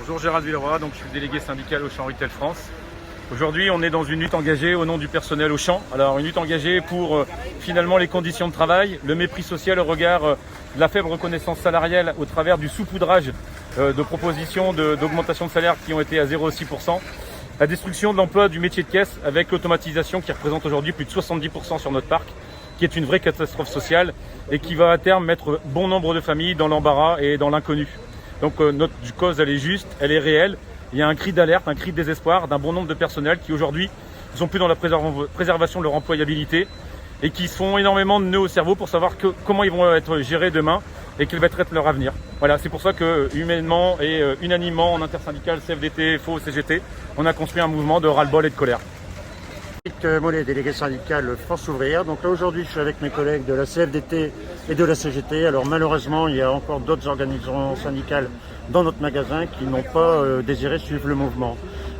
Bonjour, Gérald Villeroy, donc je suis le délégué syndical Auchan Retail France. Aujourd'hui, on est dans une lutte engagée au nom du personnel Auchan. Alors, une lutte engagée pour finalement les conditions de travail, le mépris social au regard de la faible reconnaissance salariale au travers du saupoudrage de propositions d'augmentation de salaire qui ont été à 0,6%. La destruction de l'emploi du métier de caisse avec l'automatisation qui représente aujourd'hui plus de 70% sur notre parc, qui est une vraie catastrophe sociale et qui va à terme mettre bon nombre de familles dans l'embarras et dans l'inconnu. Donc notre cause, elle est juste, elle est réelle. Il y a un cri d'alerte, un cri de désespoir d'un bon nombre de personnels qui aujourd'hui ne sont plus dans la préservation de leur employabilité et qui se font énormément de nœuds au cerveau pour savoir comment ils vont être gérés demain et quel va être leur avenir. Voilà, c'est pour ça que humainement et unanimement en intersyndicale CFDT, FO, CGT, on a construit un mouvement de ras-le-bol et de colère. Mollet, délégué syndical France Ouvrière. Donc là aujourd'hui je suis avec mes collègues de la CFDT et de la CGT. Alors malheureusement il y a encore d'autres organisations syndicales dans notre magasin qui n'ont pas désiré suivre le mouvement.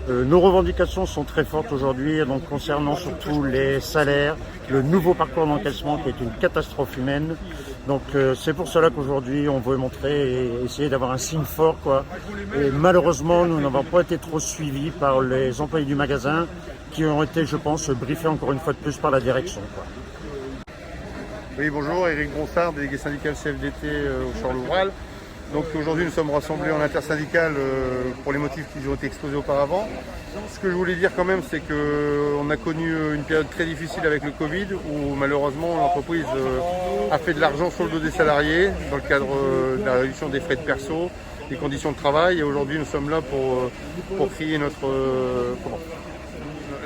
Nos revendications sont très fortes aujourd'hui, donc concernant surtout les salaires, le nouveau parcours d'encaissement qui est une catastrophe humaine. Donc c'est pour cela qu'aujourd'hui on veut montrer et essayer d'avoir un signe fort, quoi. Et malheureusement nous n'avons pas été trop suivis par les employés du magasin qui ont été, je pense, briefés encore une fois de plus par la direction, quoi. Oui, bonjour, Éric Bronsard, délégué syndical CFDT au Charles-Loural. Donc aujourd'hui nous sommes rassemblés en intersyndicale pour les motifs qui ont été exposés auparavant. Ce que je voulais dire quand même, c'est qu'on a connu une période très difficile avec le Covid où malheureusement l'entreprise a fait de l'argent sur le dos des salariés dans le cadre de la réduction des frais de perso, des conditions de travail. Et aujourd'hui nous sommes là pour crier notre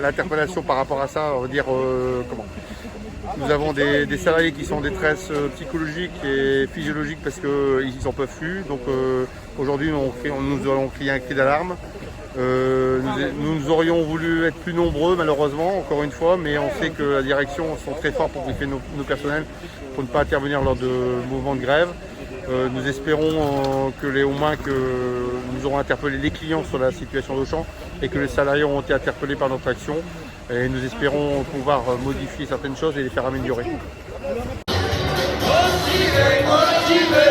l'interpellation par rapport à ça, on va dire nous avons des salariés qui sont en détresse psychologique et physiologique parce qu'ils n'en peuvent plus. Donc aujourd'hui nous allons crier un cri d'alarme. Nous aurions voulu être plus nombreux malheureusement, encore une fois, mais on sait que la direction sont très forts pour briefer nos personnels pour ne pas intervenir lors de mouvements de grève. Nous espérons au moins que nous aurons interpellé les clients sur la situation d'Auchan et que les salariés auront été interpellés par notre action. Et nous espérons pouvoir modifier certaines choses et les faire améliorer. Motivez, motivez.